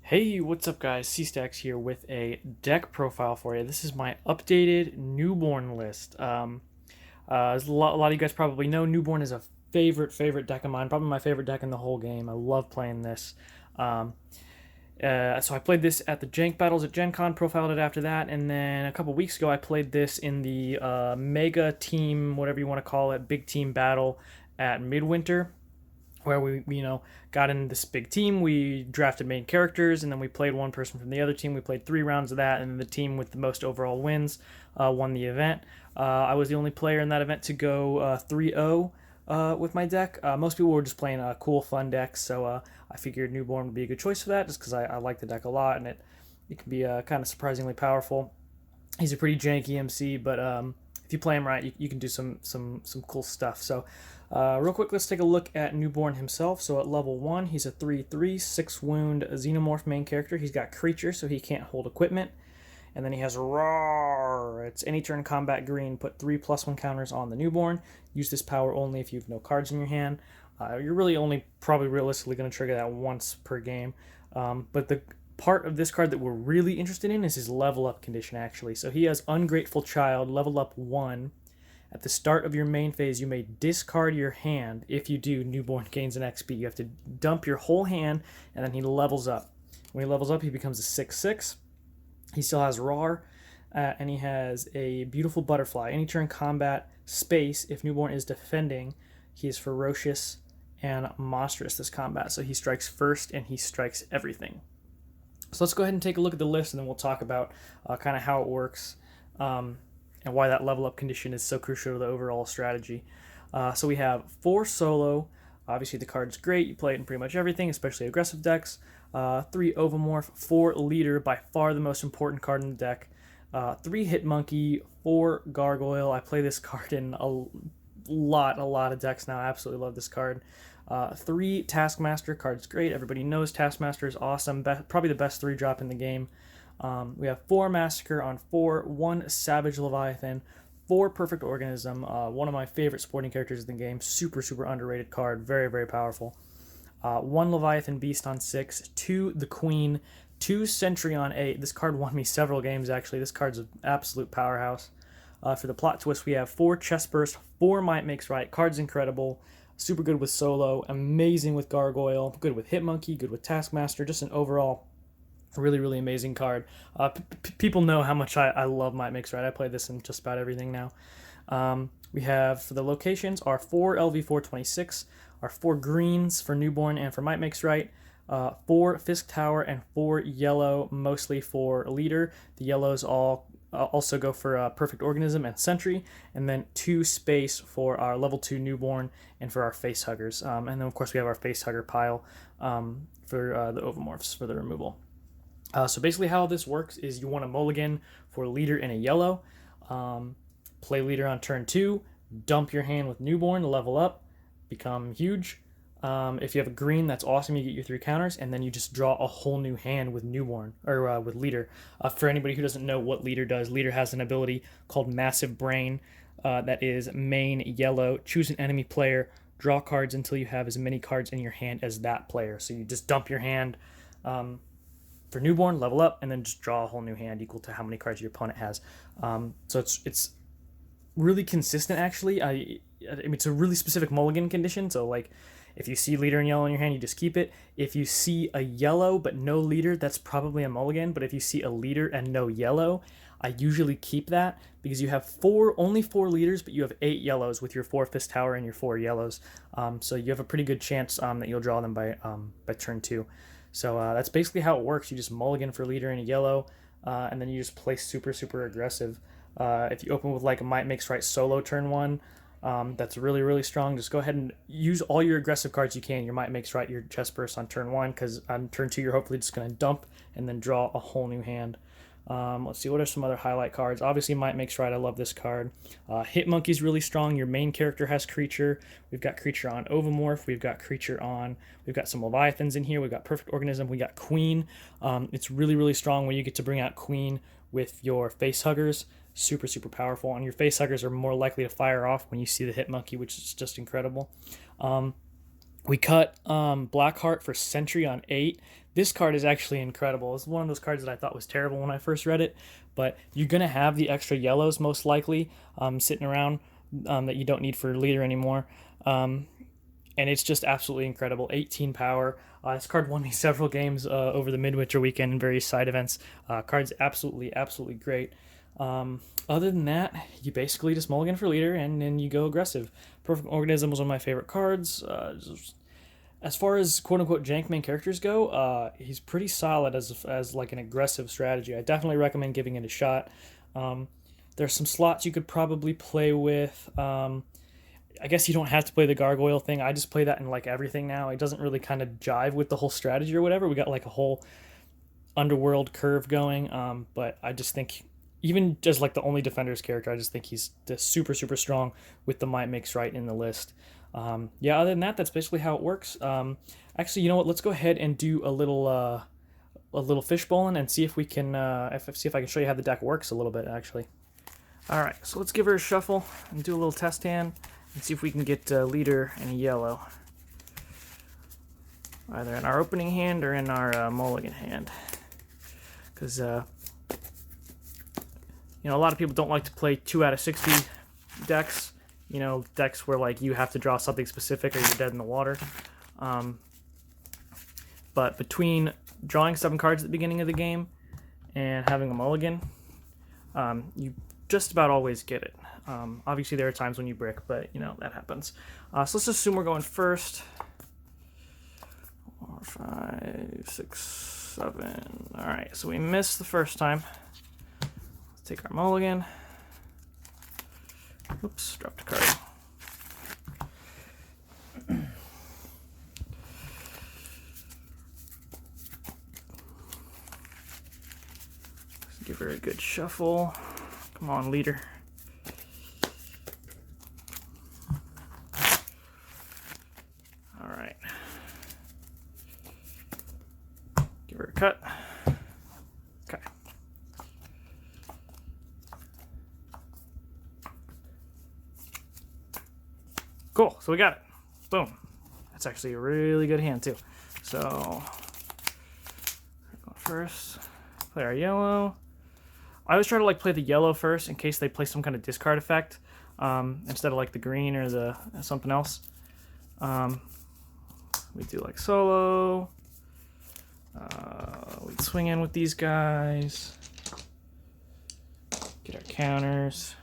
Hey, what's up, guys? C-Stacks here with a deck profile for you. This is my updated Newborn list. As a lot of you guys probably know, Newborn is a favorite deck of mine. Probably my favorite deck in the whole game. I love playing this. Um, so I played this at the Jank Battles at Gen Con, profiled it after that, and then a couple weeks ago I played this in the Mega Team, whatever you want to call it, Big Team Battle at Midwinter, where we got in this big team. We drafted main characters, and then we played one person from the other team. We played 3 rounds of that, and then the team with the most overall wins won the event. I was the only player in that event to go 3-0 with my deck. Most people were just playing cool, fun decks, so I figured Newborn would be a good choice for that, just because I like the deck a lot, and it can be kind of surprisingly powerful. He's a pretty janky MC, but if you play him right, you can do some cool stuff. So, real quick, let's take a look at Newborn himself. So at level 1, he's a 3/3, 6 wound Xenomorph main character. He's got creature, so he can't hold equipment. And then he has Roar. It's any turn combat green. Put 3+1 counters on the Newborn. Use this power only if you have no cards in your hand. You're really only probably realistically going to trigger that once per game. But the part of this card that we're really interested in is his level up condition, actually. So he has Ungrateful Child, level up 1. At the start of your main phase, you may discard your hand. If you do, Newborn gains an XP. You have to dump your whole hand, and then he levels up. When he levels up, he becomes a 6/6. He still has Roar, and he has a beautiful butterfly. Any turn combat space, if Newborn is defending, he is ferocious and monstrous this combat. So he strikes first, and he strikes everything. So let's go ahead and take a look at the list, and then we'll talk about kind of how it works and why that level up condition is so crucial to the overall strategy. So we have 4 solo. Obviously, the card's great. You play it in pretty much everything, especially aggressive decks. 3 Ovomorph, 4 leader, by far the most important card in the deck. 3 Hit Monkey, 4 Gargoyle. I play this card in a lot of decks now. I absolutely love this card. 3 Taskmaster, card's great. Everybody knows Taskmaster is awesome. Probably the best 3-drop in the game. We have 4 Masacre on 4, 1 Savage Leviathan, 4 Perfect Organism, one of my favorite sporting characters in the game. Super underrated card. Very powerful. 1 Leviathan Beast on 6, 2 The Queen, 2 Sentry on 8. This card won me several games, actually. This card's an absolute powerhouse. For the plot twist, we have 4 Chestburst, 4 Might Makes Right. Card's incredible. Super good with solo, amazing with Gargoyle, good with Hitmonkey, good with Taskmaster, just an overall really amazing card. People know how much I love Might Makes Right. I play this in just about everything now. We have, for the locations, our 4 LV426, our 4 greens for Newborn and for Might Makes Right, 4 Fisk Tower, and 4 yellow, mostly for leader. The yellows all also go for Perfect Organism and Sentry, and then 2 space for our level 2 Newborn and for our face huggers. And then, of course, we have our face hugger pile for the Ovomorphs for the removal. So basically how this works is you want a mulligan for leader and a yellow. Play leader on turn 2, dump your hand with Newborn, level up, become huge. If you have a green, that's awesome. You get your 3 counters, and then you just draw a whole new hand with Newborn, or with leader. For anybody who doesn't know what leader does, leader has an ability called Massive Brain that is main yellow. Choose an enemy player, draw cards until you have as many cards in your hand as that player. So you just dump your hand for Newborn, level up, and then just draw a whole new hand equal to how many cards your opponent has. So it's really consistent, actually. I mean, it's a really specific mulligan condition. So, like, if you see leader and yellow in your hand, you just keep it. If you see a yellow but no leader, that's probably a mulligan. But if you see a leader and no yellow, I usually keep that, because you have only 4 leaders, but you have 8 yellows with your 4 Fist Tower and your 4 yellows. So you have a pretty good chance that you'll draw them by turn 2. So that's basically how it works. You just mulligan for leader and a yellow, and then you just play super aggressive. If you open with like a Might Makes Right solo turn 1, that's really strong. Just go ahead and use all your aggressive cards you can. Your Might Makes Right, your Chestburst on turn 1, because on turn 2 you're hopefully just going to dump and then draw a whole new hand. Let's see, what are some other highlight cards? Obviously, Might Makes Right, I love this card. Hitmonkey's really strong. Your main character has creature. We've got creature on Ovomorph. We've got creature on... We've got some Leviathans in here. We've got Perfect Organism. We got Queen. It's really strong when you get to bring out Queen with your face huggers. Super powerful. And your face huggers are more likely to fire off when you see the Hitmonkey, which is just incredible. We cut Blackheart for Sentry on 8. This card is actually incredible. It's one of those cards that I thought was terrible when I first read it, but you're going to have the extra yellows most likely sitting around that you don't need for leader anymore. And it's just absolutely incredible. 18 power. This card won me several games over the midwinter weekend in various side events. Card's absolutely great. Other than that, you basically just mulligan for leader, and then you go aggressive. Perfect Organism was one of my favorite cards. As far as quote-unquote jank main characters go, he's pretty solid as like an aggressive strategy. I definitely recommend giving it a shot. There's some slots you could probably play with. I guess you don't have to play the Gargoyle thing. I just play that in like everything now. It doesn't really kind of jive with the whole strategy or whatever. We got like a whole underworld curve going, but I just think even just like the only defender's character, I just think he's just super strong with the might makes right in the list. Yeah, other than that, that's basically how it works. Actually, you know what? Let's go ahead and do a little fishbowling and see if we can see if I can show you how the deck works a little bit. Actually, all right. So let's give her a shuffle and do a little test hand and see if we can get leader and a yellow, either in our opening hand or in our mulligan hand, because you know, a lot of people don't like to play 2 out of 60 decks. You know, decks where like you have to draw something specific or you're dead in the water. But between drawing 7 cards at the beginning of the game and having a mulligan, you just about always get it. Obviously, there are times when you brick, but you know that happens. So let's assume we're going first. 4, 5, 6, 7. All right, so we missed the first time. Take our mulligan. Oops, dropped a card. Give her a good shuffle. Come on, leader. All right. Give her a cut. Okay. Cool, so we got it. Boom. That's actually a really good hand too. So, first, play our yellow. I always try to like play the yellow first in case they play some kind of discard effect instead of like the green or the something else. We do like solo. We'd swing in with these guys. Get our counters.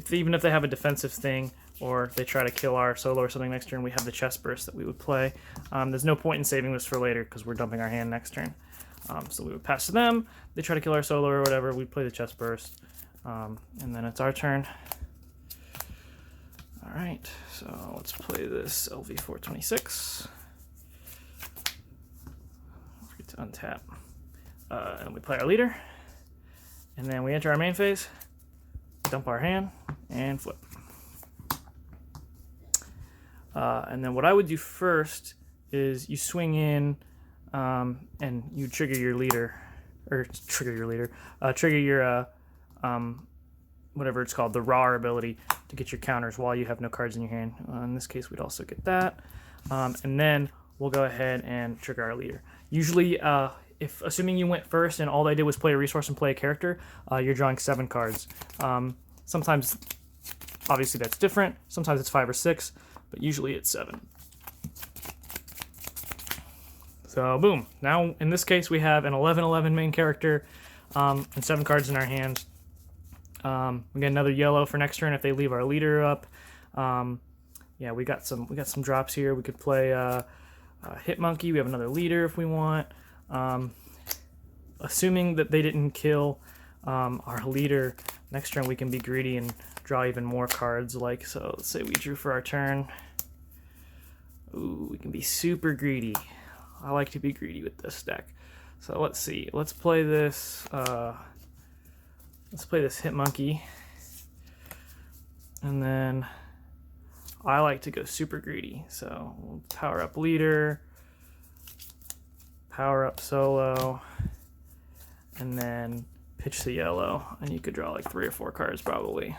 Even if they have a defensive thing or they try to kill our solo or something next turn, we have the Chestburst that we would play. There's no point in saving this for later because we're dumping our hand next turn. So we would pass to them. They try to kill our solo or whatever. We'd play the Chestburst. And then it's our turn. All right, so let's play this LV426. Forget to untap. And we play our leader. And then we enter our main phase. Dump our hand and flip. And then what I would do first is you swing in and you trigger your leader, trigger your whatever it's called, the raw ability to get your counters while you have no cards in your hand. In this case, we'd also get that. And then we'll go ahead and trigger our leader. Usually, if assuming you went first and all they did was play a resource and play a character, you're drawing 7 cards. Sometimes, obviously, that's different. Sometimes it's 5 or 6, but usually it's 7. So, boom. Now, in this case, we have an 11/11 main character and 7 cards in our hand. We get another yellow for next turn if they leave our leader up. Yeah, we got some drops here. We could play Hit Monkey. We have another leader if we want. Assuming that they didn't kill our leader, next turn we can be greedy and draw even more cards. Like, so let's say we drew for our turn. Ooh, we can be super greedy. I like to be greedy with this deck. So let's see. Let's play this. Let's play this Hit Monkey. And then I like to go super greedy. So we'll power up leader, power up solo, and then pitch the yellow. And you could draw like 3 or 4 cards probably.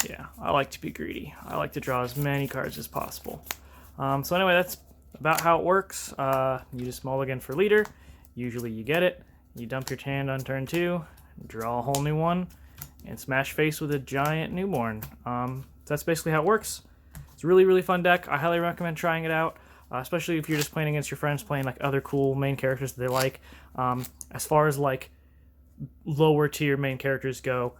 Yeah, I like to be greedy. I like to draw as many cards as possible. So anyway, that's about how it works. You just mulligan for leader. Usually you get it. You dump your hand on turn 2, draw a whole new one, and smash face with a giant newborn. So that's basically how it works. It's a really, really fun deck. I highly recommend trying it out, especially if you're just playing against your friends, playing like other cool main characters that they like. As far as like lower tier main characters go,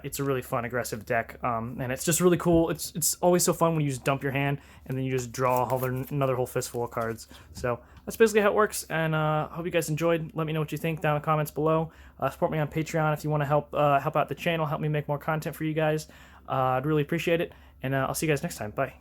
it's a really fun, aggressive deck, and it's just really cool. It's always so fun when you just dump your hand and then you just draw another whole fistful of cards. So that's basically how it works, and hope you guys enjoyed. Let me know what you think down in the comments below. Support me on Patreon if you want to help out the channel, help me make more content for you guys. I'd really appreciate it, and I'll see you guys next time. Bye.